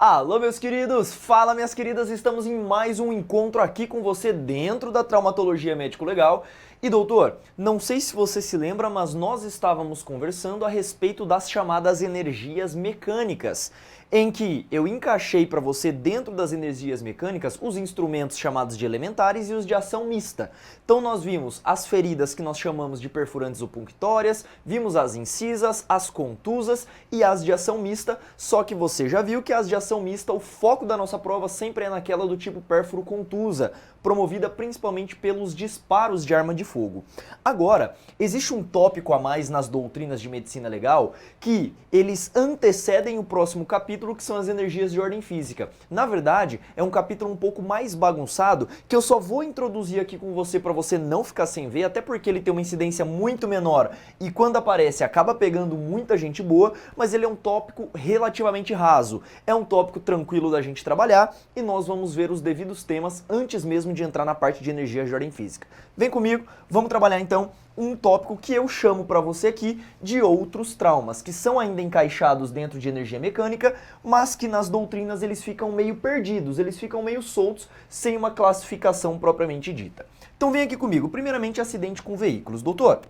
Alô, meus queridos! Fala, minhas queridas! Estamos em mais um encontro aqui com você dentro da Traumatologia Médico Legal. E doutor, não sei se você se lembra, mas nós estávamos conversando a respeito das chamadas energias mecânicas, em que eu encaixei para você dentro das energias mecânicas os instrumentos chamados de elementares e os de ação mista. Então nós vimos as feridas que nós chamamos de perfurantes ou punctórias, vimos as incisas, as contusas e as de ação mista, só que você já viu que as de ação mista, o foco da nossa prova sempre é naquela do tipo pérfuro contusa, promovida principalmente pelos disparos de arma de fogo. Agora, existe um tópico a mais nas doutrinas de medicina legal que eles antecedem o próximo capítulo, que são as energias de ordem física. Na verdade, é um capítulo um pouco mais bagunçado, que eu só vou introduzir aqui com você para você não ficar sem ver, até porque ele tem uma incidência muito menor e quando aparece acaba pegando muita gente boa, mas ele é um tópico relativamente raso. É um tópico tranquilo da gente trabalhar e nós vamos ver os devidos temas antes mesmo de entrar na parte de energias de ordem física. Vem comigo, vamos trabalhar então um tópico que eu chamo para você aqui de outros traumas, que são ainda encaixados dentro de energia mecânica, mas que nas doutrinas eles ficam meio perdidos, eles ficam meio soltos, sem uma classificação propriamente dita. Então vem aqui comigo, primeiramente acidente com veículos. Doutor,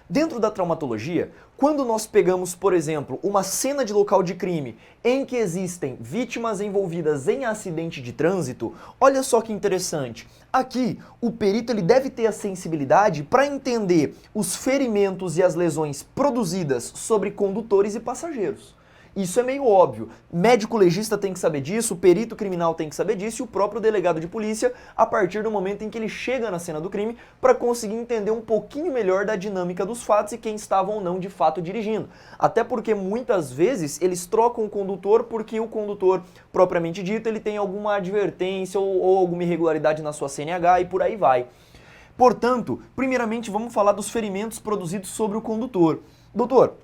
dentro da traumatologia, quando nós pegamos, por exemplo, uma cena de local de crime em que existem vítimas envolvidas em acidente de trânsito, olha só que interessante. Aqui, o perito ele deve ter a sensibilidade para entender os ferimentos e as lesões produzidas sobre condutores e passageiros. Isso é meio óbvio. Médico legista tem que saber disso, o perito criminal tem que saber disso e o próprio delegado de polícia a partir do momento em que ele chega na cena do crime para conseguir entender um pouquinho melhor da dinâmica dos fatos e quem estava ou não de fato dirigindo. Até porque muitas vezes eles trocam o condutor porque o condutor propriamente dito ele tem alguma advertência ou alguma irregularidade na sua CNH e por aí vai. Portanto, primeiramente vamos falar dos ferimentos produzidos sobre o condutor. Doutor,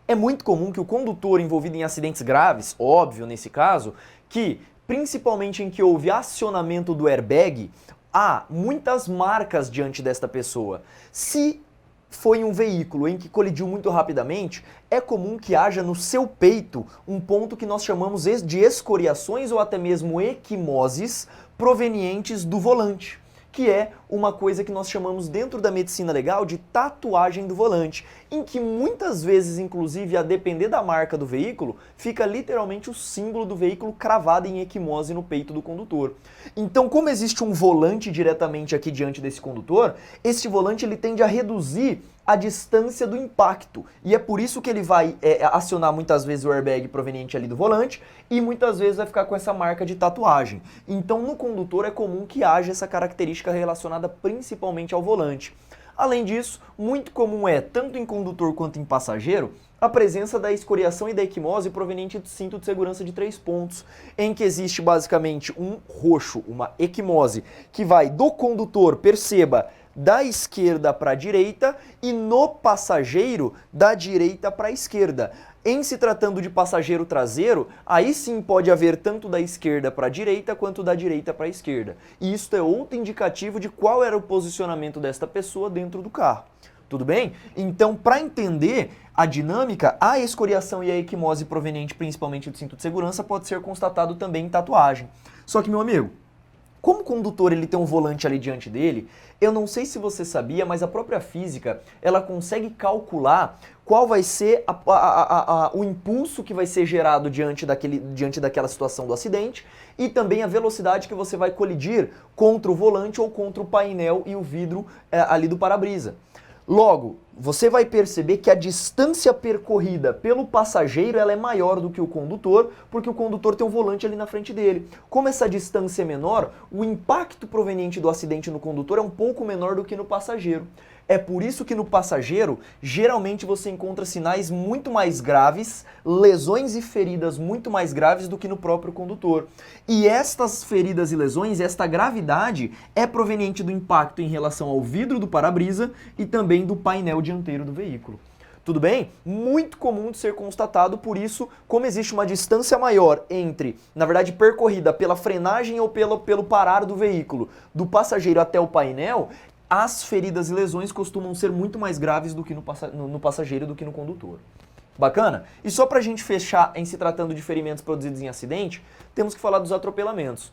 é muito comum que o condutor envolvido em acidentes graves, óbvio nesse caso, que principalmente em que houve acionamento do airbag, há muitas marcas diante desta pessoa. Se foi um veículo em que colidiu muito rapidamente, é comum que haja no seu peito um ponto que nós chamamos de escoriações ou até mesmo equimoses provenientes do volante, que é uma coisa que nós chamamos dentro da medicina legal de tatuagem do volante, em que muitas vezes, inclusive, a depender da marca do veículo, fica literalmente o símbolo do veículo cravado em equimose no peito do condutor. Então, como existe um volante diretamente aqui diante desse condutor, esse volante ele tende a reduzir a distância do impacto, e é por isso que ele vai acionar muitas vezes o airbag proveniente ali do volante e muitas vezes vai ficar com essa marca de tatuagem. Então no condutor é comum que haja essa característica relacionada principalmente ao volante. Além disso, muito comum é, tanto em condutor quanto em passageiro, a presença da escoriação e da equimose proveniente do cinto de segurança de 3 pontos, em que existe basicamente um roxo, uma equimose, que vai do condutor, perceba, da esquerda para a direita e no passageiro da direita para a esquerda. Em se tratando de passageiro traseiro, aí sim pode haver tanto da esquerda para a direita quanto da direita para a esquerda. E isso é outro indicativo de qual era o posicionamento desta pessoa dentro do carro. Tudo bem? Então, para entender a dinâmica, a escoriação e a equimose proveniente principalmente do cinto de segurança pode ser constatado também em tatuagem. Só que, meu amigo, como o condutor ele tem um volante ali diante dele, eu não sei se você sabia, mas a própria física ela consegue calcular qual vai ser o impulso que vai ser gerado diante daquela situação do acidente e também a velocidade que você vai colidir contra o volante ou contra o painel e o vidro ali do para-brisa. Logo, você vai perceber que a distância percorrida pelo passageiro ela é maior do que o condutor, porque o condutor tem um volante ali na frente dele. Como essa distância é menor, o impacto proveniente do acidente no condutor é um pouco menor do que no passageiro. É por isso que no passageiro, geralmente você encontra sinais muito mais graves, lesões e feridas muito mais graves do que no próprio condutor. E estas feridas e lesões, esta gravidade, é proveniente do impacto em relação ao vidro do para-brisa e também do painel dianteiro do veículo. Tudo bem? Muito comum de ser constatado, por isso, como existe uma distância maior entre, na verdade, percorrida pela frenagem ou pelo parar do veículo, do passageiro até o painel, as feridas e lesões costumam ser muito mais graves do que no passageiro do que no condutor. Bacana? E só pra gente fechar em se tratando de ferimentos produzidos em acidente, temos que falar dos atropelamentos.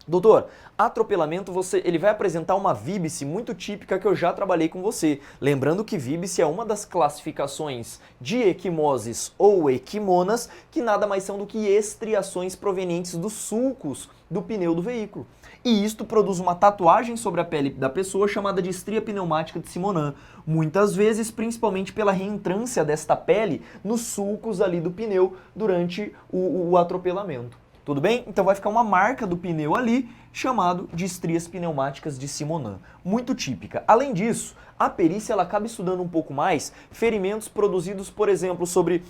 Doutor, atropelamento ele vai apresentar uma víbice muito típica que eu já trabalhei com você. Lembrando que víbice é uma das classificações de equimoses ou equimonas, que nada mais são do que estriações provenientes dos sulcos do pneu do veículo. E isto produz uma tatuagem sobre a pele da pessoa chamada de estria pneumática de Simonin. Muitas vezes, principalmente pela reentrância desta pele nos sulcos ali do pneu durante o atropelamento. Tudo bem? Então vai ficar uma marca do pneu ali, chamado de estrias pneumáticas de Simonin. Muito típica. Além disso, a perícia ela acaba estudando um pouco mais ferimentos produzidos, por exemplo, sobre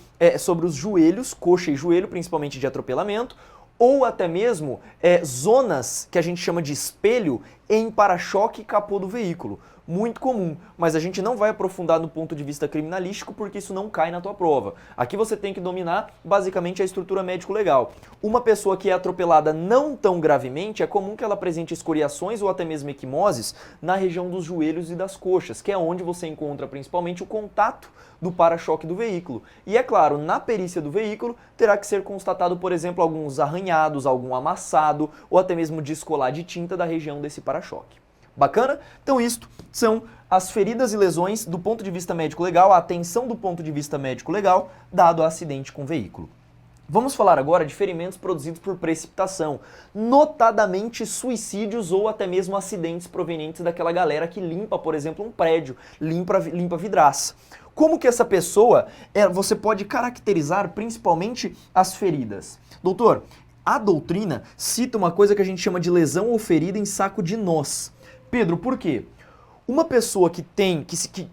os joelhos, coxa e joelho, principalmente de atropelamento, ou até mesmo zonas que a gente chama de espelho em para-choque e capô do veículo. Muito comum, mas a gente não vai aprofundar no ponto de vista criminalístico porque isso não cai na tua prova. Aqui você tem que dominar basicamente a estrutura médico-legal. Uma pessoa que é atropelada não tão gravemente, é comum que ela apresente escoriações ou até mesmo equimoses na região dos joelhos e das coxas, que é onde você encontra principalmente o contato do para-choque do veículo. E é claro, na perícia do veículo terá que ser constatado, por exemplo, alguns arranhados, algum amassado ou até mesmo descolar de tinta da região desse para-choque. Bacana? Então isto são as feridas e lesões do ponto de vista médico-legal, a atenção do ponto de vista médico-legal dado a acidente com veículo. Vamos falar agora de ferimentos produzidos por precipitação, notadamente suicídios ou até mesmo acidentes provenientes daquela galera que limpa, por exemplo, um prédio, limpa vidraça. Como que essa pessoa, você pode caracterizar principalmente as feridas? Doutor, a doutrina cita uma coisa que a gente chama de lesão ou ferida em saco de nós. Pedro, por quê? Uma pessoa que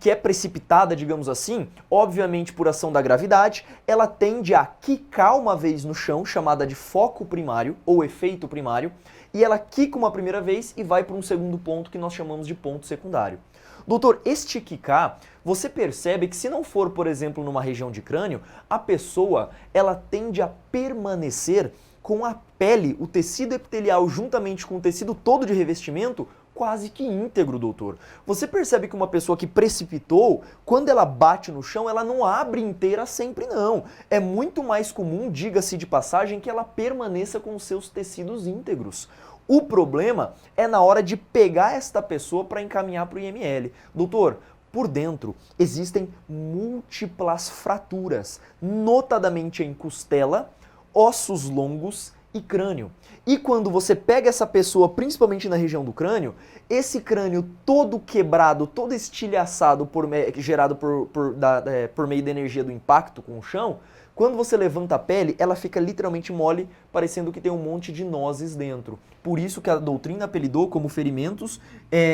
é precipitada, digamos assim, obviamente por ação da gravidade, ela tende a quicar uma vez no chão, chamada de foco primário ou efeito primário, e ela quica uma primeira vez e vai para um segundo ponto que nós chamamos de ponto secundário. Doutor, este quicar, você percebe que se não for, por exemplo, numa região de crânio, a pessoa ela tende a permanecer com a pele, o tecido epitelial juntamente com o tecido todo de revestimento, quase que íntegro, doutor. Você percebe que uma pessoa que precipitou, quando ela bate no chão, ela não abre inteira sempre, não. É muito mais comum, diga-se de passagem, que ela permaneça com os seus tecidos íntegros. O problema é na hora de pegar esta pessoa para encaminhar para o IML. Doutor, por dentro existem múltiplas fraturas, notadamente em costela, ossos longos e crânio. E quando você pega essa pessoa, principalmente na região do crânio, esse crânio todo quebrado, todo estilhaçado, gerado por meio da energia do impacto com o chão, quando você levanta a pele, ela fica literalmente mole, parecendo que tem um monte de nozes dentro. Por isso que a doutrina apelidou como ferimentos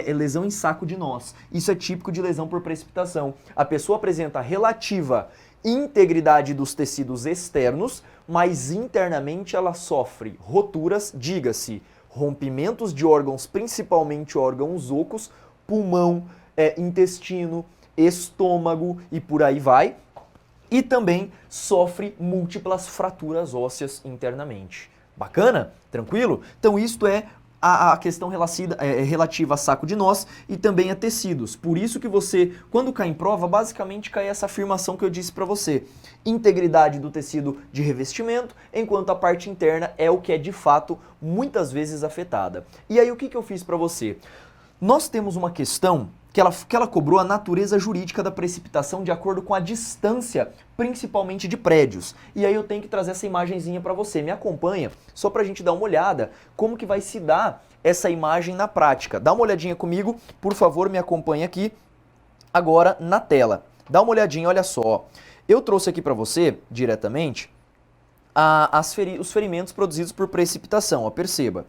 lesão em saco de nós. Isso é típico de lesão por precipitação. A pessoa apresenta relativa integridade dos tecidos externos, mas internamente ela sofre roturas, diga-se, rompimentos de órgãos, principalmente órgãos ocos, pulmão, intestino, estômago e por aí vai. E também sofre múltiplas fraturas ósseas internamente. Bacana? Tranquilo? Então isto é a questão relativa a saco de nós e também a tecidos. Por isso que você, quando cai em prova, basicamente cai essa afirmação que eu disse para você. Integridade do tecido de revestimento, enquanto a parte interna é o que é de fato muitas vezes afetada. E aí o que eu fiz para você? Nós temos uma questão que ela cobrou a natureza jurídica da precipitação de acordo com a distância, principalmente de prédios. E aí eu tenho que trazer essa imagenzinha para você. Me acompanha, só para a gente dar uma olhada como que vai se dar essa imagem na prática. Dá uma olhadinha comigo, por favor, me acompanha aqui agora na tela. Dá uma olhadinha, olha só. Eu trouxe aqui para você, diretamente, os ferimentos produzidos por precipitação, ó, perceba.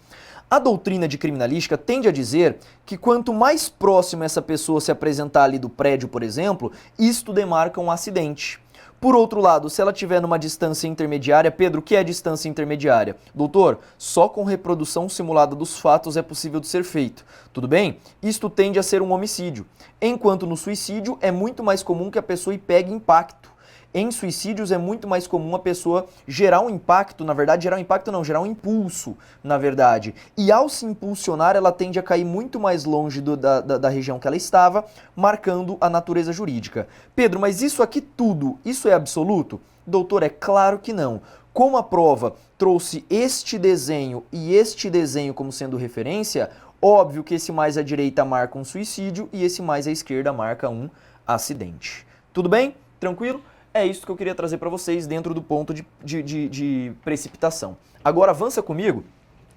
A doutrina de criminalística tende a dizer que quanto mais próximo essa pessoa se apresentar ali do prédio, por exemplo, isto demarca um acidente. Por outro lado, se ela estiver numa distância intermediária, Pedro, o que é distância intermediária? Doutor, só com reprodução simulada dos fatos é possível de ser feito. Tudo bem? Isto tende a ser um homicídio. Enquanto no suicídio é muito mais comum que a pessoa pegue impacto. Em suicídios é muito mais comum a pessoa gerar um impacto, na verdade, gerar um impacto não, gerar um impulso, na verdade. E ao se impulsionar, ela tende a cair muito mais longe da região que ela estava, marcando a natureza jurídica. Pedro, mas isso aqui tudo, isso é absoluto? Doutor, é claro que não. Como a prova trouxe este desenho e este desenho como sendo referência, óbvio que esse mais à direita marca um suicídio e esse mais à esquerda marca um acidente. Tudo bem? Tranquilo? É isso que eu queria trazer para vocês dentro do ponto de precipitação. Agora avança comigo,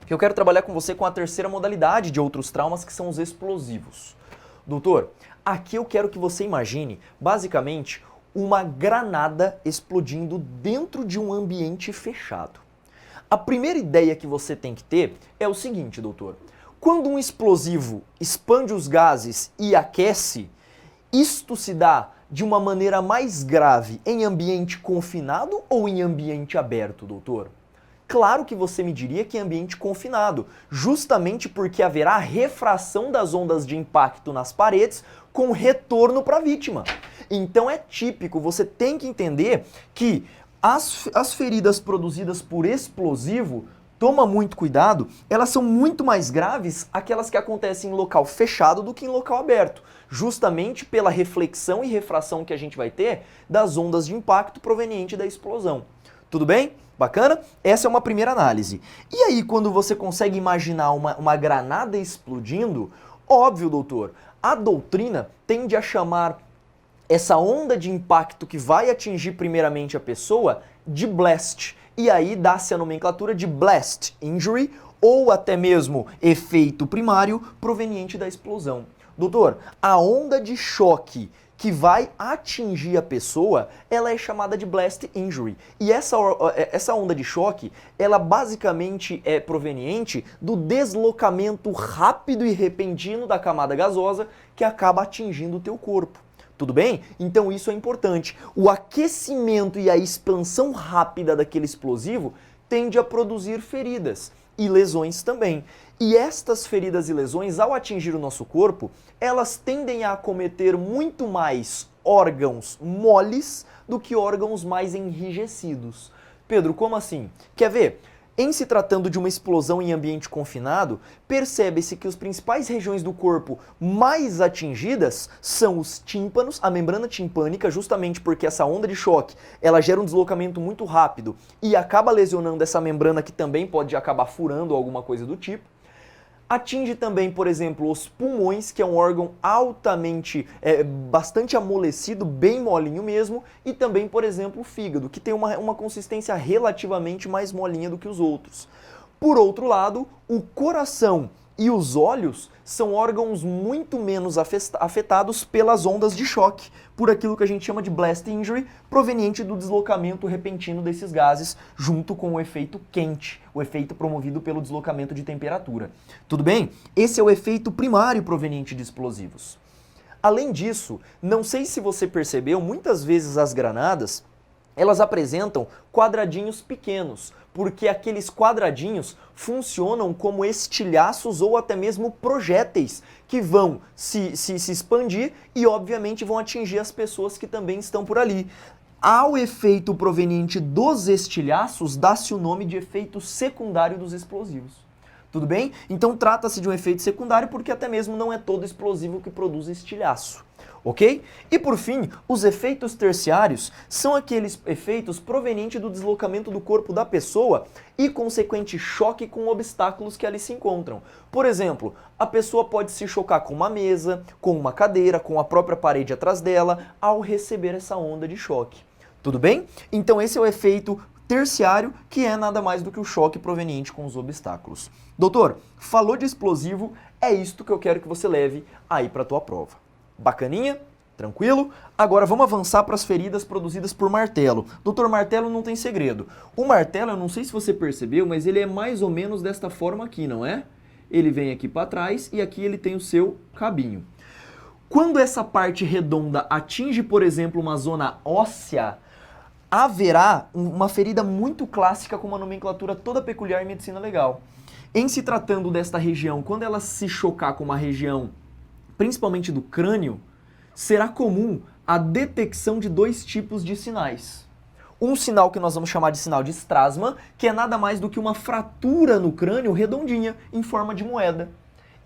que eu quero trabalhar com você com a terceira modalidade de outros traumas, que são os explosivos. Doutor, aqui eu quero que você imagine, basicamente, uma granada explodindo dentro de um ambiente fechado. A primeira ideia que você tem que ter é o seguinte, doutor. Quando um explosivo expande os gases e aquece, isto se dá de uma maneira mais grave em ambiente confinado ou em ambiente aberto, doutor? Claro que você me diria que em ambiente confinado, justamente porque haverá refração das ondas de impacto nas paredes com retorno para a vítima. Então é típico, você tem que entender que as feridas produzidas por explosivo, toma muito cuidado, elas são muito mais graves aquelas que acontecem em local fechado do que em local aberto, justamente pela reflexão e refração que a gente vai ter das ondas de impacto proveniente da explosão. Tudo bem? Bacana? Essa é uma primeira análise. E aí, quando você consegue imaginar uma granada explodindo, óbvio, doutor, a doutrina tende a chamar essa onda de impacto que vai atingir primeiramente a pessoa de blast. E aí dá-se a nomenclatura de blast injury ou até mesmo efeito primário proveniente da explosão. Doutor, a onda de choque que vai atingir a pessoa, ela é chamada de blast injury. E essa onda de choque, ela basicamente é proveniente do deslocamento rápido e repentino da camada gasosa que acaba atingindo o teu corpo. Tudo bem? Então isso é importante. O aquecimento e a expansão rápida daquele explosivo tende a produzir feridas e lesões também. E estas feridas e lesões, ao atingir o nosso corpo, elas tendem a acometer muito mais órgãos moles do que órgãos mais enrijecidos. Pedro, como assim? Quer ver? Em se tratando de uma explosão em ambiente confinado, percebe-se que as principais regiões do corpo mais atingidas são os tímpanos, a membrana timpânica, justamente porque essa onda de choque, ela gera um deslocamento muito rápido e acaba lesionando essa membrana que também pode acabar furando alguma coisa do tipo. Atinge também, por exemplo, os pulmões, que é um órgão altamente, bastante amolecido, bem molinho mesmo, e também, por exemplo, o fígado, que tem uma consistência relativamente mais molinha do que os outros. Por outro lado, o coração e os olhos são órgãos muito menos afetados pelas ondas de choque, por aquilo que a gente chama de blast injury, proveniente do deslocamento repentino desses gases, junto com o efeito quente, o efeito promovido pelo deslocamento de temperatura. Tudo bem? Esse é o efeito primário proveniente de explosivos. Além disso, não sei se você percebeu, muitas vezes as granadas, elas apresentam quadradinhos pequenos, porque aqueles quadradinhos funcionam como estilhaços ou até mesmo projéteis que vão se expandir e obviamente vão atingir as pessoas que também estão por ali. Ao efeito proveniente dos estilhaços, dá-se o nome de efeito secundário dos explosivos. Tudo bem? Então trata-se de um efeito secundário porque até mesmo não é todo explosivo que produz estilhaço. Ok? E por fim, os efeitos terciários são aqueles efeitos provenientes do deslocamento do corpo da pessoa e consequente choque com obstáculos que ali se encontram. Por exemplo, a pessoa pode se chocar com uma mesa, com uma cadeira, com a própria parede atrás dela, ao receber essa onda de choque. Tudo bem? Então esse é o efeito terciário, que é nada mais do que o choque proveniente com os obstáculos. Doutor, falou de explosivo, é isto que eu quero que você leve aí para a tua prova. Bacaninha? Tranquilo? Agora vamos avançar para as feridas produzidas por martelo. Doutor, martelo não tem segredo. O martelo, eu não sei se você percebeu, mas ele é mais ou menos desta forma aqui, não é? Ele vem aqui para trás e aqui ele tem o seu cabinho. Quando essa parte redonda atinge, por exemplo, uma zona óssea, haverá uma ferida muito clássica com uma nomenclatura toda peculiar em medicina legal. Em se tratando desta região, quando ela se chocar com uma região principalmente do crânio, será comum a detecção de dois tipos de sinais. Um sinal que nós vamos chamar de sinal de estrasma, que é nada mais do que uma fratura no crânio redondinha, em forma de moeda.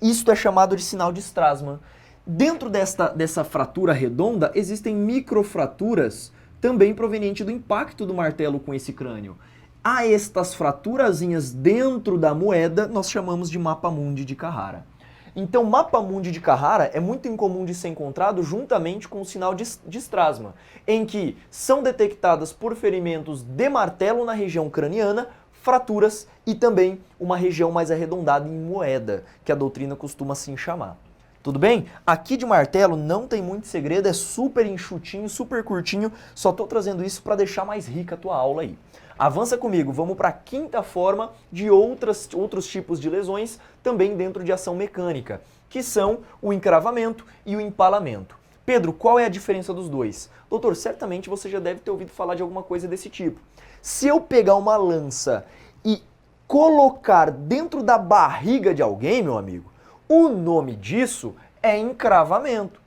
Isto é chamado de sinal de estrasma. Dentro dessa fratura redonda, existem microfraturas, também provenientes do impacto do martelo com esse crânio. A estas fraturazinhas dentro da moeda, nós chamamos de mapa-mundi de Carrara. Então, mapa-mundi de Carrara é muito incomum de ser encontrado juntamente com o sinal de estrasma, em que são detectadas por ferimentos de martelo na região craniana, fraturas e também uma região mais arredondada em moeda, que a doutrina costuma assim chamar. Tudo bem? Aqui de martelo não tem muito segredo, é super enxutinho, super curtinho, só estou trazendo isso para deixar mais rica a tua aula aí. Avança comigo, vamos para a quinta forma de outros tipos de lesões, também dentro de ação mecânica, que são o encravamento e o empalamento. Pedro, qual é a diferença dos dois? Doutor, certamente você já deve ter ouvido falar de alguma coisa desse tipo. Se eu pegar uma lança e colocar dentro da barriga de alguém, meu amigo, o nome disso é encravamento.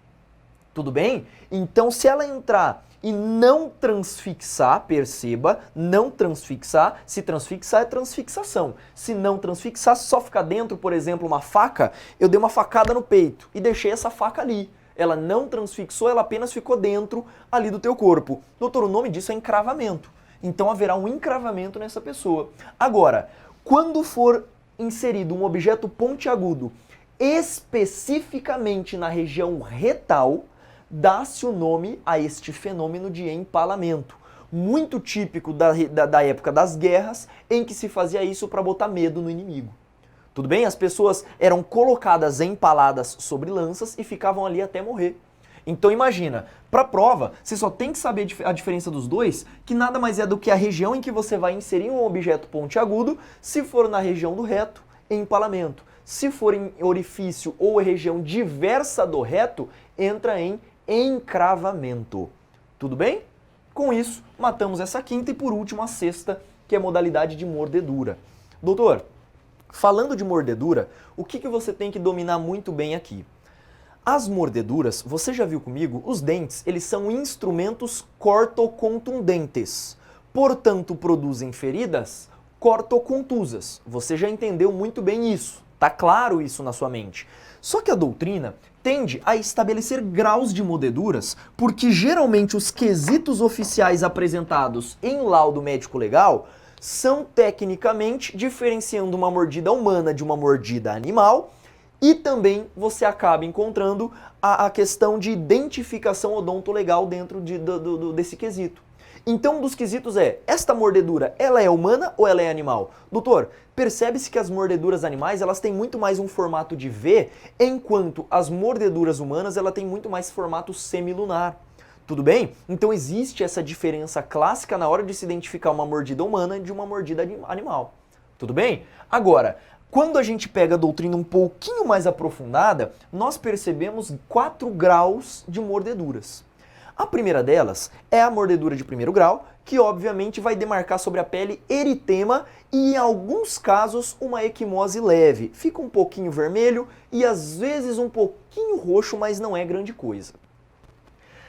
Tudo bem? Então, se ela entrar e não transfixar, perceba, não transfixar, se transfixar é transfixação. Se não transfixar, só ficar dentro, por exemplo, uma faca, eu dei uma facada no peito e deixei essa faca ali. Ela não transfixou, ela apenas ficou dentro ali do teu corpo. Doutor, o nome disso é encravamento. Então haverá um encravamento nessa pessoa. Agora, quando for inserido um objeto pontiagudo especificamente na região retal, dá-se o nome a este fenômeno de empalamento, muito típico da época das guerras, em que se fazia isso para botar medo no inimigo. Tudo bem? As pessoas eram colocadas empaladas sobre lanças e ficavam ali até morrer. Então imagina, para a prova, você só tem que saber a diferença dos dois, que nada mais é do que a região em que você vai inserir um objeto pontiagudo, se for na região do reto, empalamento. Se for em orifício ou região diversa do reto, entra em encravamento. Tudo bem? Com isso, matamos essa quinta e por último a sexta, que é a modalidade de mordedura. Doutor, falando de mordedura, o que você tem que dominar muito bem aqui? As mordeduras, você já viu comigo, os dentes, eles são instrumentos cortocontundentes. Portanto, produzem feridas cortocontusas. Você já entendeu muito bem isso. Tá claro isso na sua mente. Só que a doutrina tende a estabelecer graus de mordeduras, porque geralmente os quesitos oficiais apresentados em laudo médico legal são tecnicamente diferenciando uma mordida humana de uma mordida animal, e também você acaba encontrando a questão de identificação odontolegal dentro desse quesito. Então, um dos quesitos é, esta mordedura, ela é humana ou ela é animal? Doutor, percebe-se que as mordeduras animais, elas têm muito mais um formato de V, enquanto as mordeduras humanas, ela tem muito mais formato semilunar. Tudo bem? Então existe essa diferença clássica na hora de se identificar uma mordida humana de uma mordida animal. Tudo bem? Agora, quando a gente pega a doutrina um pouquinho mais aprofundada, nós percebemos 4 graus de mordeduras. A primeira delas é a mordedura de primeiro grau, que obviamente vai demarcar sobre a pele eritema e, em alguns casos, uma equimose leve. Fica um pouquinho vermelho e às vezes um pouquinho roxo, mas não é grande coisa.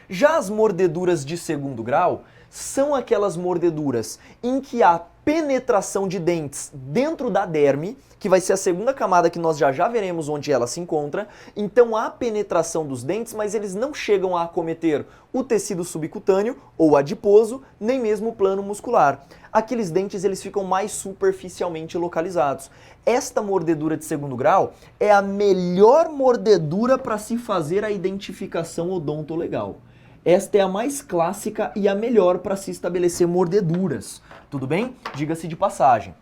Já as mordeduras de segundo grau são aquelas mordeduras em que há penetração de dentes dentro da derme, que vai ser a segunda camada que nós já veremos onde ela se encontra. Então há penetração dos dentes, mas eles não chegam a acometer o tecido subcutâneo ou adiposo, nem mesmo o plano muscular. Aqueles dentes eles ficam mais superficialmente localizados. Esta mordedura de segundo grau é a melhor mordedura para se fazer a identificação odontolegal. Esta é a mais clássica e a melhor para se estabelecer mordeduras. Tudo bem? Diga-se de passagem.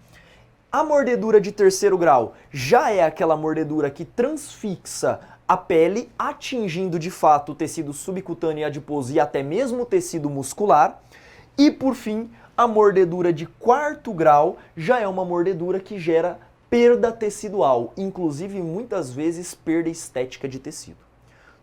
A mordedura de terceiro grau já é aquela mordedura que transfixa a pele, atingindo de fato o tecido subcutâneo e adiposo e até mesmo o tecido muscular. E por fim, a mordedura de quarto grau já é uma mordedura que gera perda tecidual, inclusive muitas vezes perda estética de tecido.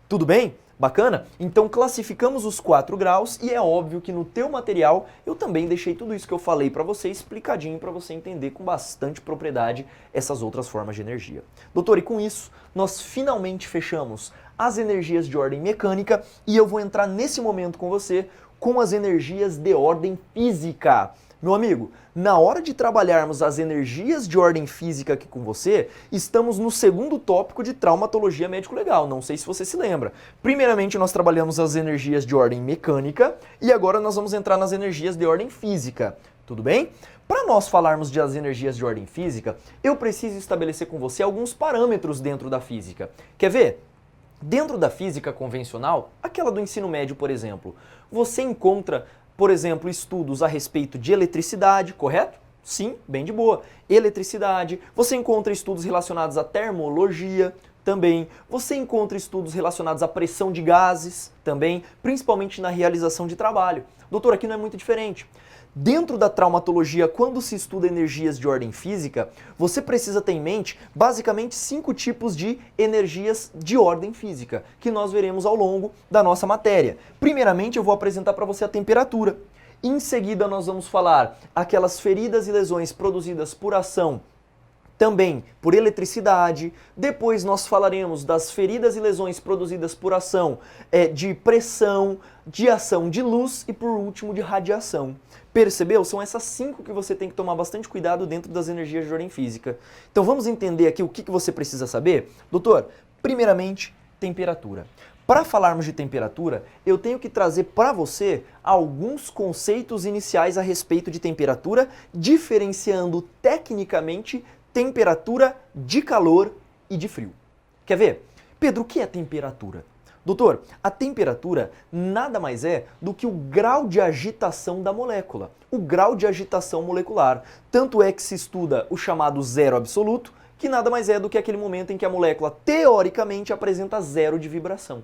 Tudo bem? Bacana? Então classificamos os 4 graus e é óbvio que no teu material eu também deixei tudo isso que eu falei para você explicadinho para você entender com bastante propriedade essas outras formas de energia. Doutor, e com isso nós finalmente fechamos as energias de ordem mecânica e eu vou entrar nesse momento com você com as energias de ordem física. Meu amigo, na hora de trabalharmos as energias de ordem física aqui com você, estamos no segundo tópico de traumatologia médico-legal, não sei se você se lembra. Primeiramente nós trabalhamos as energias de ordem mecânica e agora nós vamos entrar nas energias de ordem física, tudo bem? Para nós falarmos das energias de ordem física, eu preciso estabelecer com você alguns parâmetros dentro da física. Quer ver? Dentro da física convencional, aquela do ensino médio, por exemplo, você encontra, por exemplo, estudos a respeito de eletricidade, correto? Sim, bem de boa. Eletricidade. Você encontra estudos relacionados à termologia também. Você encontra estudos relacionados à pressão de gases também, principalmente na realização de trabalho. Doutor, aqui não é muito diferente. Dentro da traumatologia, quando se estuda energias de ordem física, você precisa ter em mente basicamente 5 tipos de energias de ordem física, que nós veremos ao longo da nossa matéria. Primeiramente, eu vou apresentar para você a temperatura. Em seguida, nós vamos falar aquelas feridas e lesões produzidas por ação também por eletricidade. Depois nós falaremos das feridas e lesões produzidas por ação de pressão, de ação de luz e por último de radiação. Percebeu? São essas 5 que você tem que tomar bastante cuidado dentro das energias de ordem física. Então vamos entender aqui o que você precisa saber? Doutor, primeiramente, temperatura. Para falarmos de temperatura, eu tenho que trazer para você alguns conceitos iniciais a respeito de temperatura, diferenciando tecnicamente temperatura de calor e de frio. Quer ver? Pedro, o que é temperatura? Doutor, a temperatura nada mais é do que o grau de agitação da molécula, o grau de agitação molecular. Tanto é que se estuda o chamado zero absoluto, que nada mais é do que aquele momento em que a molécula teoricamente apresenta zero de vibração.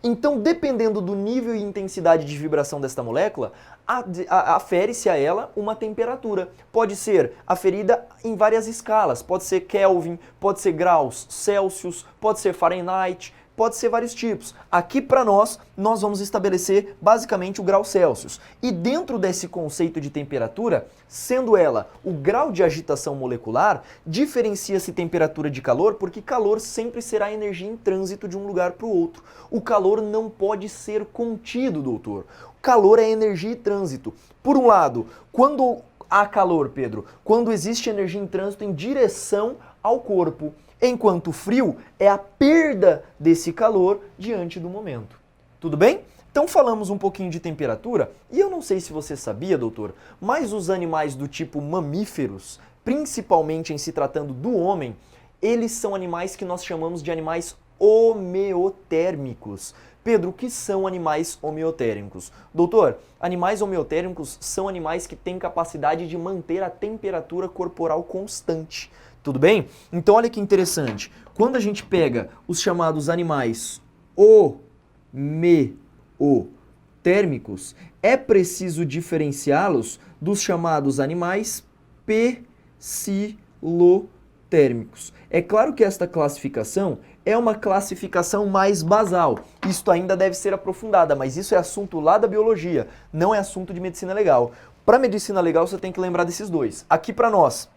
Então, dependendo do nível e intensidade de vibração desta molécula, afere-se a ela uma temperatura. Pode ser aferida em várias escalas, pode ser Kelvin, pode ser graus Celsius, pode ser Fahrenheit, pode ser vários tipos. Aqui para nós vamos estabelecer basicamente o grau Celsius. E dentro desse conceito de temperatura, sendo ela o grau de agitação molecular, diferencia-se temperatura de calor, porque calor sempre será energia em trânsito de um lugar para o outro. O calor não pode ser contido, doutor. O calor é energia em trânsito. Por um lado, quando há calor, Pedro, quando existe energia em trânsito em direção ao corpo, enquanto o frio é a perda desse calor diante do momento. Tudo bem? Então falamos um pouquinho de temperatura e eu não sei se você sabia, doutor, mas os animais do tipo mamíferos, principalmente em se tratando do homem, eles são animais que nós chamamos de animais homeotérmicos. Pedro, o que são animais homeotérmicos? Doutor, animais homeotérmicos são animais que têm capacidade de manter a temperatura corporal constante. Tudo bem? Então olha que interessante. Quando a gente pega os chamados animais homeotérmicos, é preciso diferenciá-los dos chamados animais psilotérmicos. É claro que esta classificação é uma classificação mais basal. Isto ainda deve ser aprofundada, mas isso é assunto lá da biologia, não é assunto de medicina legal. Para medicina legal você tem que lembrar desses dois. Aqui para nós,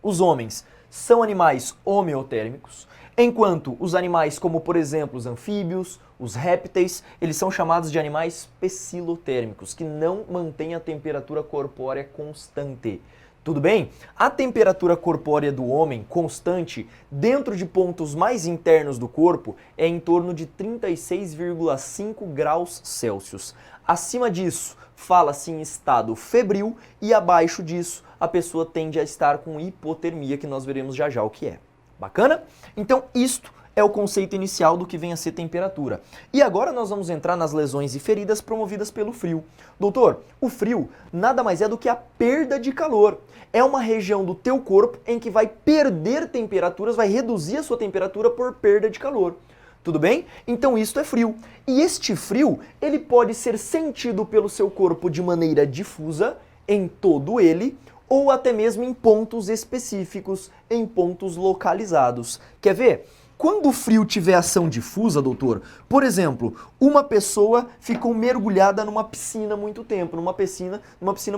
os homens são animais homeotérmicos, enquanto os animais como, por exemplo, os anfíbios, os répteis, eles são chamados de animais psilotérmicos, que não mantêm a temperatura corpórea constante. Tudo bem? A temperatura corpórea do homem constante, dentro de pontos mais internos do corpo, é em torno de 36,5 graus Celsius. Acima disso, fala-se em estado febril e abaixo disso, a pessoa tende a estar com hipotermia, que nós veremos já já o que é. Bacana? Então, isto é o conceito inicial do que vem a ser temperatura. E agora nós vamos entrar nas lesões e feridas promovidas pelo frio. Doutor, o frio nada mais é do que a perda de calor. É uma região do teu corpo em que vai perder temperaturas, vai reduzir a sua temperatura por perda de calor. Tudo bem? Então isto é frio. E este frio, ele pode ser sentido pelo seu corpo de maneira difusa, em todo ele, ou até mesmo em pontos específicos, em pontos localizados. Quer ver? Quando o frio tiver ação difusa, doutor, por exemplo, uma pessoa ficou mergulhada numa piscina há muito tempo, numa piscina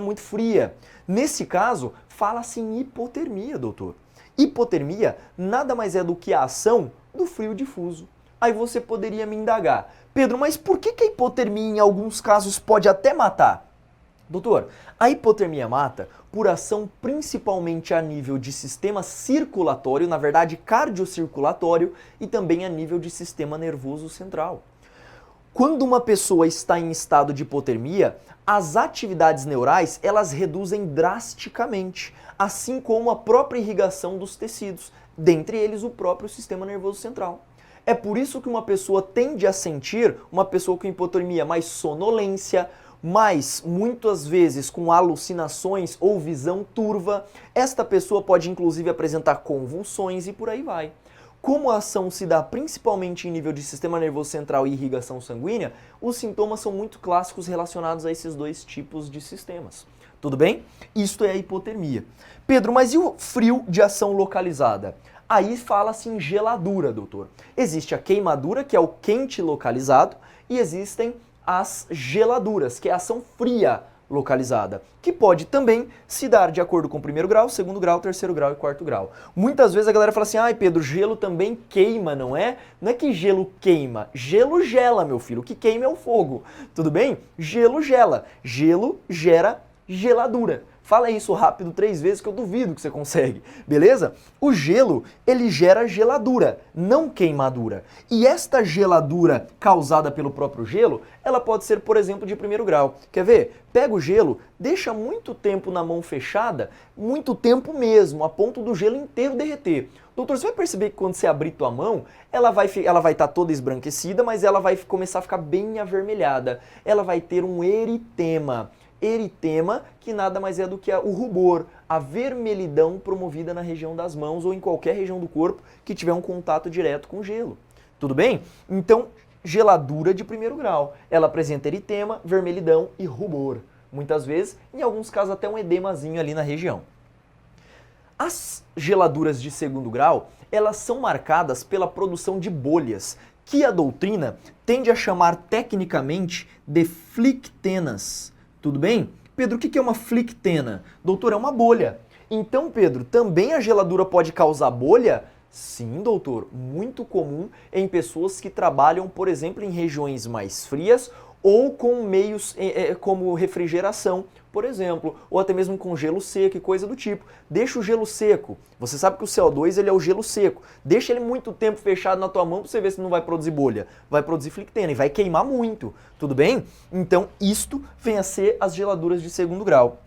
muito fria. Nesse caso, fala-se em hipotermia, doutor. Hipotermia nada mais é do que a ação do frio difuso. Aí você poderia me indagar, Pedro, mas por que a hipotermia em alguns casos pode até matar? Doutor, a hipotermia mata por ação principalmente a nível de sistema circulatório, na verdade cardiocirculatório, e também a nível de sistema nervoso central. Quando uma pessoa está em estado de hipotermia, as atividades neurais elas reduzem drasticamente, assim como a própria irrigação dos tecidos, dentre eles o próprio sistema nervoso central. É por isso que uma pessoa tende a sentir, uma pessoa com hipotermia, mais sonolência, mas muitas vezes com alucinações ou visão turva. Esta pessoa pode inclusive apresentar convulsões e por aí vai. Como a ação se dá principalmente em nível de sistema nervoso central e irrigação sanguínea, os sintomas são muito clássicos relacionados a esses dois tipos de sistemas. Tudo bem? Isto é a hipotermia. Pedro, mas e o frio de ação localizada? Aí fala-se em geladura, doutor. Existe a queimadura, que é o quente localizado, e existem as geladuras, que é a ação fria localizada, que pode também se dar de acordo com o primeiro grau, segundo grau, terceiro grau e quarto grau. Muitas vezes a galera fala assim, ai Pedro, gelo também queima, não é? Não é que gelo queima, gelo gela, meu filho, o que queima é o fogo, tudo bem? Gelo gela, gelo gera geladura. Fala isso rápido 3 vezes que eu duvido que você consegue, beleza? O gelo, ele gera geladura, não queimadura. E esta geladura causada pelo próprio gelo, ela pode ser, por exemplo, de primeiro grau. Quer ver? Pega o gelo, deixa muito tempo na mão fechada, muito tempo mesmo, a ponto do gelo inteiro derreter. Doutor, você vai perceber que quando você abrir tua mão, ela vai estar toda esbranquecida, mas ela vai começar a ficar bem avermelhada. Ela vai ter um eritema. Eritema, que nada mais é do que o rubor, a vermelhidão promovida na região das mãos ou em qualquer região do corpo que tiver um contato direto com gelo. Tudo bem? Então, geladura de primeiro grau. Ela apresenta eritema, vermelhidão e rubor. Muitas vezes, em alguns casos, até um edemazinho ali na região. As geladuras de segundo grau, elas são marcadas pela produção de bolhas, que a doutrina tende a chamar tecnicamente de flictenas. Tudo bem? Pedro, o que é uma flictena? Doutor, é uma bolha. Então, Pedro, também a geladura pode causar bolha? Sim, doutor. Muito comum em pessoas que trabalham, por exemplo, em regiões mais frias ou com meios como refrigeração, por exemplo, ou até mesmo com gelo seco e coisa do tipo. Deixa o gelo seco. Você sabe que o CO2 ele é o gelo seco. Deixa ele muito tempo fechado na tua mão para você ver se não vai produzir bolha. Vai produzir flictena e vai queimar muito. Tudo bem? Então, isto vem a ser as geladuras de segundo grau.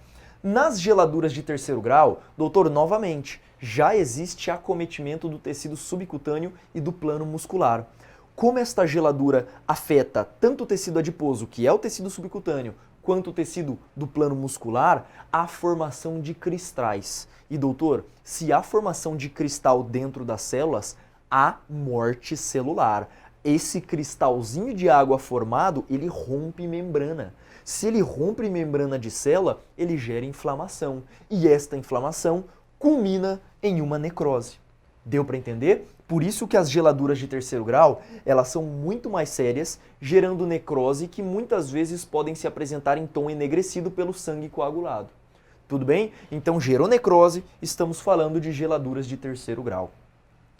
Nas geladuras de terceiro grau, doutor, novamente, já existe acometimento do tecido subcutâneo e do plano muscular. Como esta geladura afeta tanto o tecido adiposo, que é o tecido subcutâneo, quanto o tecido do plano muscular, há formação de cristais. E doutor, se há formação de cristal dentro das células, há morte celular. Esse cristalzinho de água formado, ele rompe membrana. Se ele rompe membrana de célula, ele gera inflamação. E esta inflamação culmina em uma necrose. Deu para entender? Por isso que as geladuras de terceiro grau, elas são muito mais sérias, gerando necrose que muitas vezes podem se apresentar em tom enegrecido pelo sangue coagulado. Tudo bem? Então gerou necrose, estamos falando de geladuras de terceiro grau.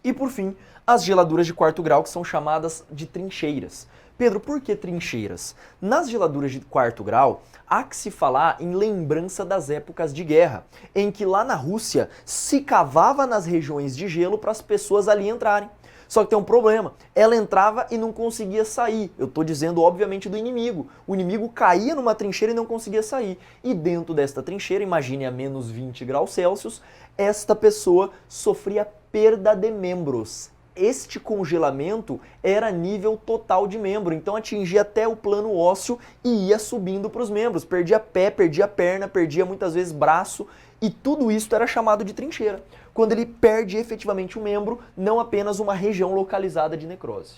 E por fim, as geladuras de quarto grau, que são chamadas de trincheiras. Pedro, por que trincheiras? Nas geladuras de quarto grau, há que se falar em lembrança das épocas de guerra, em que lá na Rússia se cavava nas regiões de gelo para as pessoas ali entrarem. Só que tem um problema, ela entrava e não conseguia sair. Eu estou dizendo, obviamente, do inimigo. O inimigo caía numa trincheira e não conseguia sair. E dentro desta trincheira, imagine a menos 20 graus Celsius, esta pessoa sofria perda de membros. Este congelamento era nível total de membro, então atingia até o plano ósseo e ia subindo para os membros. Perdia pé, perdia perna, perdia muitas vezes braço e tudo isso era chamado de trincheira. Quando ele perde efetivamente um membro, não apenas uma região localizada de necrose.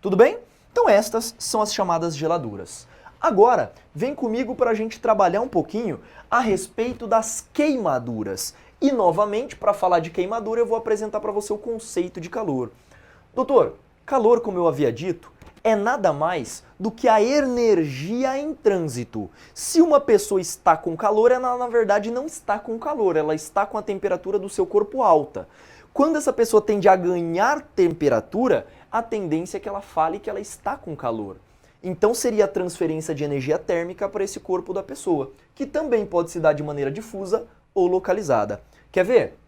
Tudo bem? Então estas são as chamadas geladuras. Agora, vem comigo para a gente trabalhar um pouquinho a respeito das queimaduras. E novamente, para falar de queimadura, eu vou apresentar para você o conceito de calor. Doutor, calor, como eu havia dito, é nada mais do que a energia em trânsito. Se uma pessoa está com calor, ela na verdade não está com calor, ela está com a temperatura do seu corpo alta. Quando essa pessoa tende a ganhar temperatura, a tendência é que ela fale que ela está com calor. Então seria a transferência de energia térmica para esse corpo da pessoa, que também pode se dar de maneira difusa ou localizada. Quer ver?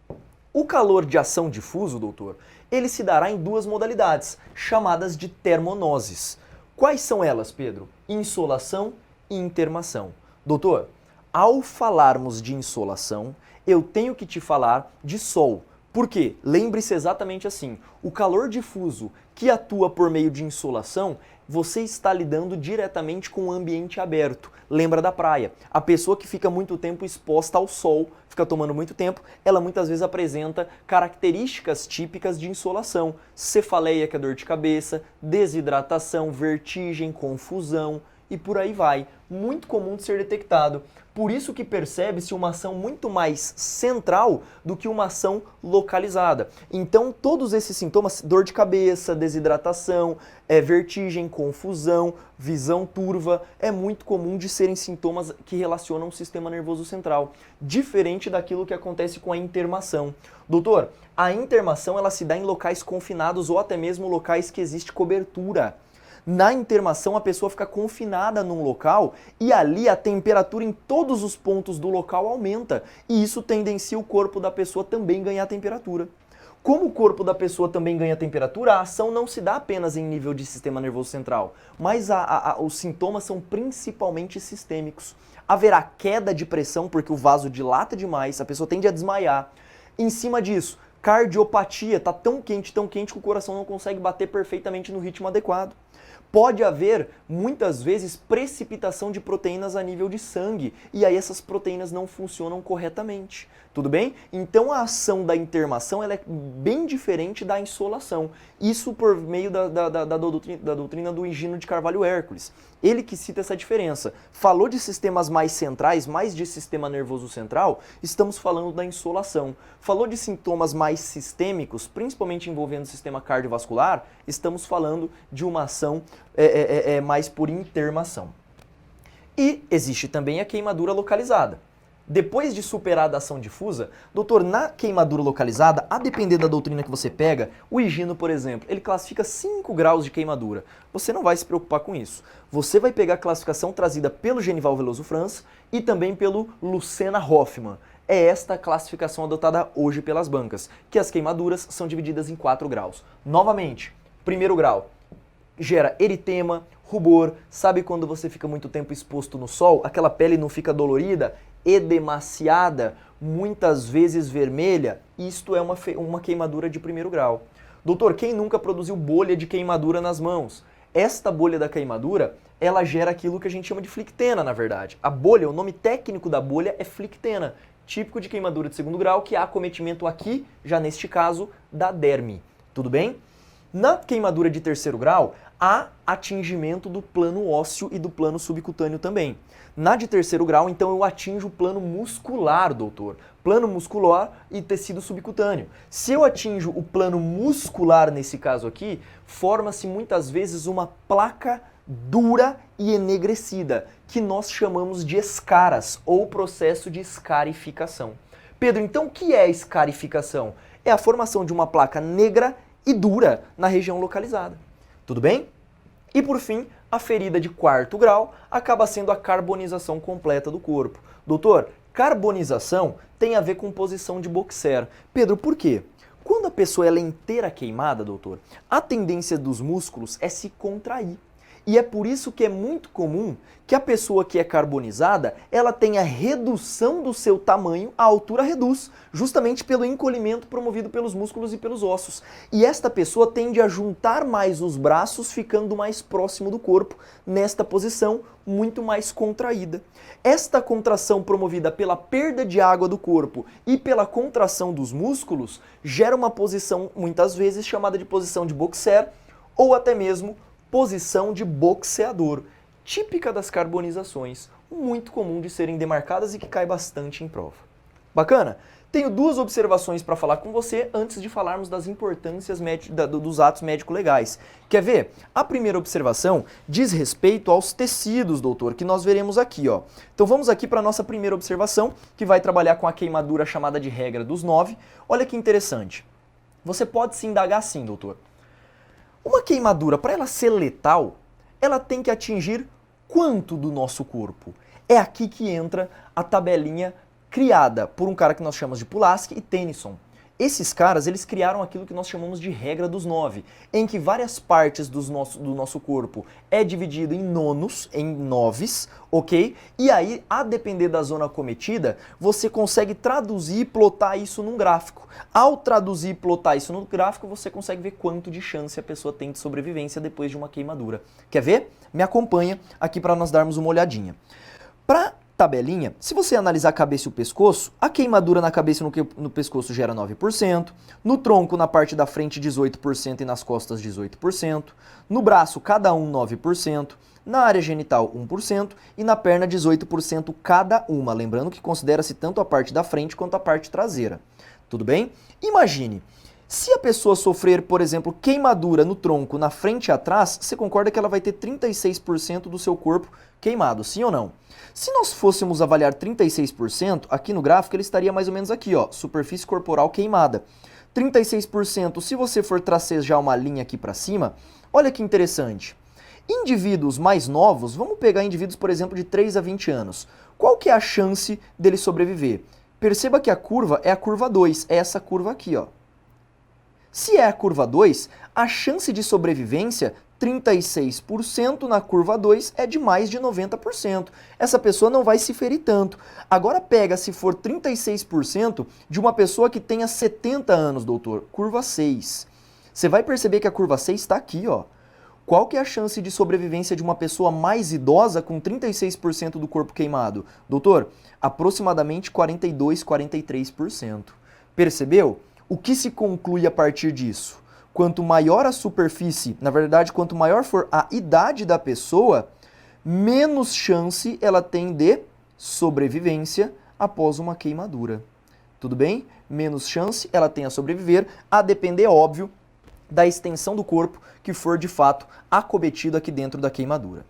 O calor de ação difuso, doutor, ele se dará em duas modalidades, chamadas de termonoses. Quais são elas, Pedro? Insolação e intermação. Doutor, ao falarmos de insolação, eu tenho que te falar de sol. Por quê? Lembre-se exatamente assim, o calor difuso que atua por meio de insolação, você está lidando diretamente com o ambiente aberto. Lembra da praia. A pessoa que fica muito tempo exposta ao sol, fica tomando muito tempo, ela muitas vezes apresenta características típicas de insolação. Cefaleia, que é dor de cabeça, desidratação, vertigem, confusão e por aí vai. Muito comum de ser detectado. Por isso que percebe-se uma ação muito mais central do que uma ação localizada. Então, todos esses sintomas, dor de cabeça, desidratação, vertigem, confusão, visão turva, é muito comum de serem sintomas que relacionam o sistema nervoso central, diferente daquilo que acontece com a intermação. Doutor, a intermação ela se dá em locais confinados ou até mesmo locais que existe cobertura. Na intermação, a pessoa fica confinada num local e ali a temperatura em todos os pontos do local aumenta. E isso tendencia o corpo da pessoa também ganhar temperatura. Como o corpo da pessoa também ganha temperatura, a ação não se dá apenas em nível de sistema nervoso central, mas os sintomas são principalmente sistêmicos. Haverá queda de pressão porque o vaso dilata demais, a pessoa tende a desmaiar. Em cima disso, cardiopatia, tá tão quente que o coração não consegue bater perfeitamente no ritmo adequado. Pode haver, muitas vezes, precipitação de proteínas a nível de sangue, e aí essas proteínas não funcionam corretamente. Tudo bem? Então a ação da intermação ela é bem diferente da insolação. Isso por meio da doutrina do Higino de Carvalho Hércules. Ele que cita essa diferença. Falou de sistemas mais centrais, mais de sistema nervoso central, estamos falando da insolação. Falou de sintomas mais sistêmicos, principalmente envolvendo o sistema cardiovascular, estamos falando de uma ação mais por intermação. E existe também a queimadura localizada. Depois de superada a ação difusa, doutor, na queimadura localizada, a depender da doutrina que você pega, o Higino, por exemplo, ele classifica 5 graus de queimadura. Você não vai se preocupar com isso. Você vai pegar a classificação trazida pelo Genival Veloso França e também pelo Lucena Hoffmann. É esta a classificação adotada hoje pelas bancas, que as queimaduras são divididas em 4 graus. Novamente, primeiro grau, gera eritema, rubor, sabe quando você fica muito tempo exposto no sol, aquela pele não fica dolorida? Edemaciada, muitas vezes vermelha, isto é uma queimadura de primeiro grau. Doutor, quem nunca produziu bolha de queimadura nas mãos? Esta bolha da queimadura, ela gera aquilo que a gente chama de flictena, na verdade. A bolha, o nome técnico da bolha é flictena, típico de queimadura de segundo grau, que há acometimento aqui, já neste caso, da derme. Tudo bem? Na queimadura de terceiro grau, há atingimento do plano ósseo e do plano subcutâneo também. Na de terceiro grau, então, eu atinjo o plano muscular, doutor. Plano muscular e tecido subcutâneo. Se eu atinjo o plano muscular, nesse caso aqui, forma-se muitas vezes uma placa dura e enegrecida, que nós chamamos de escaras, ou processo de escarificação. Pedro, então o que é escarificação? É a formação de uma placa negra e dura na região localizada. Tudo bem? E por fim, a ferida de quarto grau acaba sendo a carbonização completa do corpo. Doutor, carbonização tem a ver com posição de Boxer. Pedro, por quê? Quando a pessoa ela é inteira queimada, doutor, a tendência dos músculos é se contrair. E é por isso que é muito comum que a pessoa que é carbonizada, ela tenha redução do seu tamanho, a altura reduz, justamente pelo encolhimento promovido pelos músculos e pelos ossos. E esta pessoa tende a juntar mais os braços, ficando mais próximo do corpo, nesta posição muito mais contraída. Esta contração promovida pela perda de água do corpo e pela contração dos músculos, gera uma posição, muitas vezes, chamada de posição de Boxer, ou até mesmo posição de boxeador, típica das carbonizações, muito comum de serem demarcadas e que cai bastante em prova. Bacana? Tenho duas observações para falar com você antes de falarmos das importâncias dos atos médico-legais. Quer ver? A primeira observação diz respeito aos tecidos, doutor, que nós veremos aqui, ó. Então vamos aqui para a nossa primeira observação, que vai trabalhar com a queimadura chamada de regra dos 9. Olha que interessante. Você pode se indagar assim, doutor. Uma queimadura, para ela ser letal, ela tem que atingir quanto do nosso corpo? É aqui que entra a tabelinha criada por um cara que nós chamamos de Pulaski e Tennyson. Esses caras, eles criaram aquilo que nós chamamos de regra dos 9, em que várias partes do nosso corpo é dividido em nonos, em noves, ok? E aí, a depender da zona acometida, você consegue traduzir e plotar isso num gráfico. Ao traduzir e plotar isso no gráfico, você consegue ver quanto de chance a pessoa tem de sobrevivência depois de uma queimadura. Quer ver? Me acompanha aqui para nós darmos uma olhadinha. Para tabelinha, se você analisar a cabeça e o pescoço, a queimadura na cabeça e no pescoço gera 9%, no tronco, na parte da frente, 18% e nas costas, 18%, no braço, cada um 9%, na área genital, 1% e na perna, 18% cada uma. Lembrando que considera-se tanto a parte da frente quanto a parte traseira. Tudo bem? Imagine, se a pessoa sofrer, por exemplo, queimadura no tronco, na frente e atrás, você concorda que ela vai ter 36% do seu corpo queimado, sim ou não? Se nós fôssemos avaliar 36%, aqui no gráfico ele estaria mais ou menos aqui, ó, superfície corporal queimada. 36%, se você for tracejar uma linha aqui para cima, olha que interessante. Indivíduos mais novos, vamos pegar indivíduos, por exemplo, de 3 a 20 anos. Qual que é a chance dele sobreviver? Perceba que a curva é a curva 2, é essa curva aqui, ó. Se é a curva 2, a chance de sobrevivência, 36% na curva 2 é de mais de 90%. Essa pessoa não vai se ferir tanto. Agora pega, se for 36% de uma pessoa que tenha 70 anos, doutor, curva 6. Você vai perceber que a curva 6 está aqui, ó. Qual que é a chance de sobrevivência de uma pessoa mais idosa com 36% do corpo queimado? Doutor, aproximadamente 42, 43%. Percebeu? O que se conclui a partir disso? Quanto maior a superfície, na verdade, quanto maior for a idade da pessoa, menos chance ela tem de sobrevivência após uma queimadura. Tudo bem? Menos chance ela tem a sobreviver, a depender, óbvio, da extensão do corpo que for de fato acometido aqui dentro da queimadura.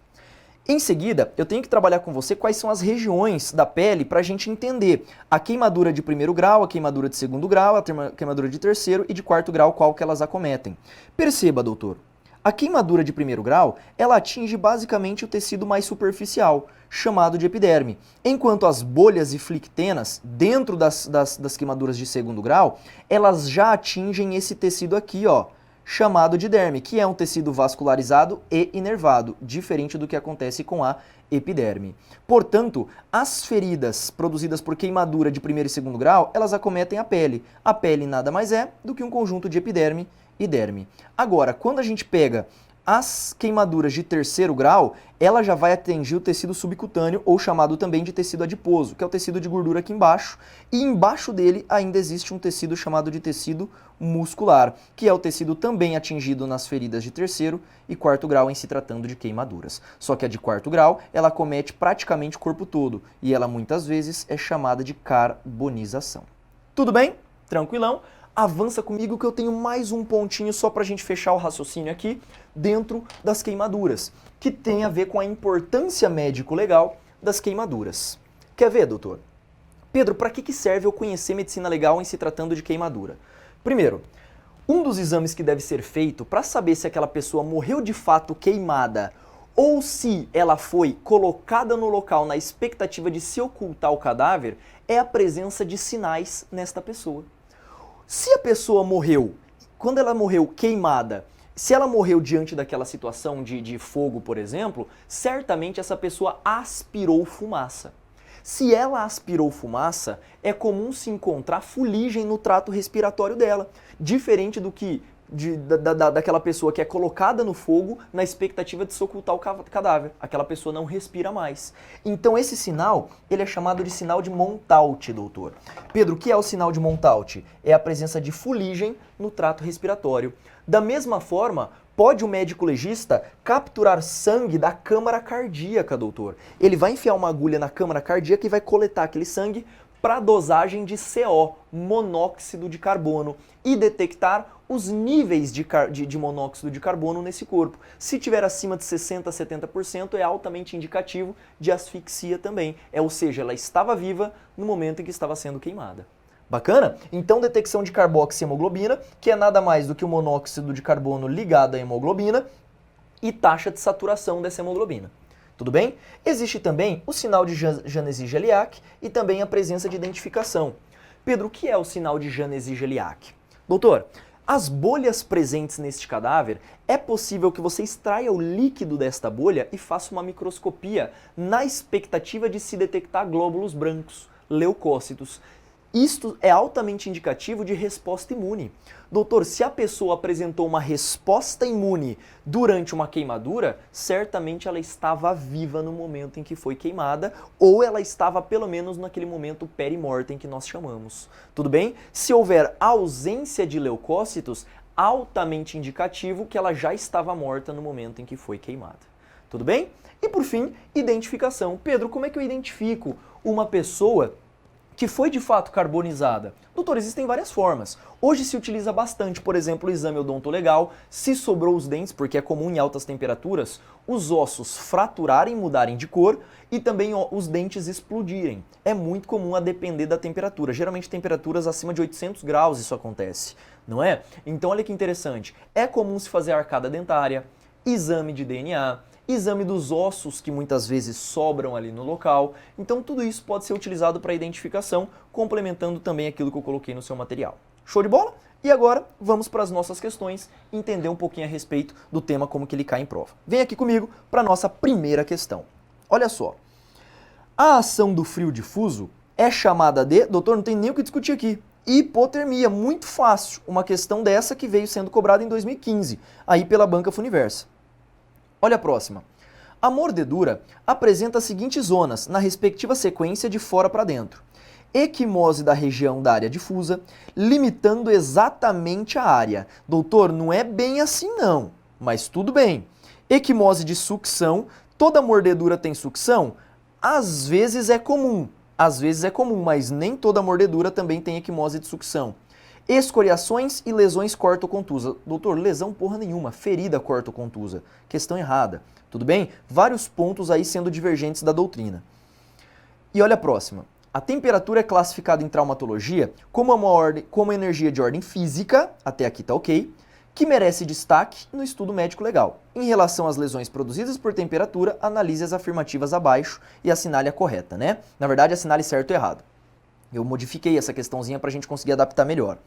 Em seguida, eu tenho que trabalhar com você quais são as regiões da pele para a gente entender a queimadura de primeiro grau, a queimadura de segundo grau, a queimadura de terceiro e de quarto grau, qual que elas acometem. Perceba, doutor, a queimadura de primeiro grau, ela atinge basicamente o tecido mais superficial, chamado de epiderme, enquanto as bolhas e flictenas, dentro das queimaduras de segundo grau, elas já atingem esse tecido aqui, ó, chamado de derme, que é um tecido vascularizado e inervado, diferente do que acontece com a epiderme. Portanto, as feridas produzidas por queimadura de primeiro e segundo grau, elas acometem a pele. A pele nada mais é do que um conjunto de epiderme e derme. Agora, quando a gente pega as queimaduras de terceiro grau, ela já vai atingir o tecido subcutâneo, ou chamado também de tecido adiposo, que é o tecido de gordura aqui embaixo, e embaixo dele ainda existe um tecido chamado de tecido muscular, que é o tecido também atingido nas feridas de terceiro e quarto grau em se tratando de queimaduras. Só que a de quarto grau, ela acomete praticamente o corpo todo, e ela muitas vezes é chamada de carbonização. Tudo bem? Tranquilão? Avança comigo que eu tenho mais um pontinho só para a gente fechar o raciocínio aqui dentro das queimaduras, que tem a ver com a importância médico-legal das queimaduras. Quer ver, doutor? Pedro, para que serve eu conhecer medicina legal em se tratando de queimadura? Primeiro, um dos exames que deve ser feito para saber se aquela pessoa morreu de fato queimada ou se ela foi colocada no local na expectativa de se ocultar o cadáver é a presença de sinais nesta pessoa. Se a pessoa morreu, quando ela morreu queimada, se ela morreu diante daquela situação de fogo, por exemplo, certamente essa pessoa aspirou fumaça. Se ela aspirou fumaça, é comum se encontrar fuligem no trato respiratório dela, diferente do que daquela pessoa que é colocada no fogo na expectativa de se ocultar o cadáver. Aquela pessoa não respira mais. Então esse sinal, ele é chamado de sinal de Montaut, doutor. Pedro, o que é o sinal de Montaut? É a presença de fuligem no trato respiratório. Da mesma forma, pode o médico legista capturar sangue da câmara cardíaca, doutor. Ele vai enfiar uma agulha na câmara cardíaca e vai coletar aquele sangue para dosagem de CO, monóxido de carbono, e detectar os níveis de monóxido de carbono nesse corpo. Se tiver acima de 60% a 70%, é altamente indicativo de asfixia também. Ou seja, ela estava viva no momento em que estava sendo queimada. Bacana? Então, detecção de carboxihemoglobina, que é nada mais do que o monóxido de carbono ligado à hemoglobina, e taxa de saturação dessa hemoglobina. Tudo bem? Existe também o sinal de Janezi-Geliac e também a presença de identificação. Pedro, o que é o sinal de Janezi-Geliac? Doutor, as bolhas presentes neste cadáver, é possível que você extraia o líquido desta bolha e faça uma microscopia na expectativa de se detectar glóbulos brancos, leucócitos. Isto é altamente indicativo de resposta imune. Doutor, se a pessoa apresentou uma resposta imune durante uma queimadura, certamente ela estava viva no momento em que foi queimada, ou ela estava pelo menos naquele momento perimortem que nós chamamos. Tudo bem? Se houver ausência de leucócitos, altamente indicativo que ela já estava morta no momento em que foi queimada. Tudo bem? E por fim, identificação. Pedro, como é que eu identifico uma pessoa que foi de fato carbonizada? Doutor, existem várias formas. Hoje se utiliza bastante, por exemplo, o exame odontolegal, se sobrou os dentes, porque é comum em altas temperaturas, os ossos fraturarem, mudarem de cor e também os dentes explodirem. É muito comum a depender da temperatura. Geralmente temperaturas acima de 800 graus isso acontece, não é? Então olha que interessante. É comum se fazer arcada dentária, exame de DNA, exame dos ossos que muitas vezes sobram ali no local. Então tudo isso pode ser utilizado para identificação, complementando também aquilo que eu coloquei no seu material. Show de bola? E agora vamos para as nossas questões, entender um pouquinho a respeito do tema como que ele cai em prova. Vem aqui comigo para a nossa primeira questão. Olha só. A ação do frio difuso é chamada de... Doutor, não tem nem o que discutir aqui. Hipotermia, muito fácil. Uma questão dessa que veio sendo cobrada em 2015, aí pela Banca Funiversa. Olha a próxima. A mordedura apresenta as seguintes zonas, na respectiva sequência de fora para dentro. Equimose da região da área difusa, limitando exatamente a área. Doutor, não é bem assim não, mas tudo bem. Equimose de sucção, toda mordedura tem sucção? Às vezes é comum, mas nem toda mordedura também tem equimose de sucção. Escoriações e lesões cortocontusas. Doutor, lesão porra nenhuma, ferida cortocontusa. Questão errada. Tudo bem? Vários pontos aí sendo divergentes da doutrina. E olha a próxima. A temperatura é classificada em traumatologia como uma energia de ordem física, até aqui tá ok, que merece destaque no estudo médico legal. Em relação às lesões produzidas por temperatura, analise as afirmativas abaixo e assinale a correta, né? Na verdade, assinale certo ou errado. Eu modifiquei essa questãozinha para a gente conseguir adaptar melhor.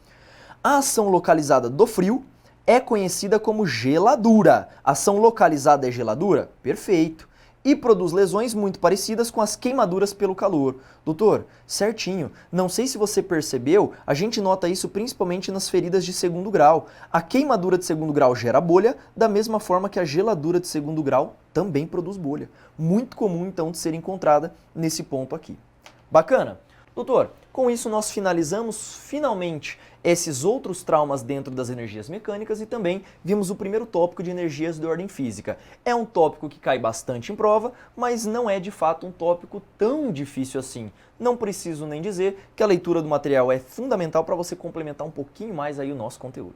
A ação localizada do frio é conhecida como geladura. Ação localizada é geladura? Perfeito. E produz lesões muito parecidas com as queimaduras pelo calor. Doutor, certinho. Não sei se você percebeu, a gente nota isso principalmente nas feridas de segundo grau. A queimadura de segundo grau gera bolha, da mesma forma que a geladura de segundo grau também produz bolha. Muito comum, então, de ser encontrada nesse ponto aqui. Bacana? Doutor, com isso nós finalizamos finalmente esses outros traumas dentro das energias mecânicas e também vimos o primeiro tópico de energias de ordem física. É um tópico que cai bastante em prova, mas não é de fato um tópico tão difícil assim. Não preciso nem dizer que a leitura do material é fundamental para você complementar um pouquinho mais aí o nosso conteúdo.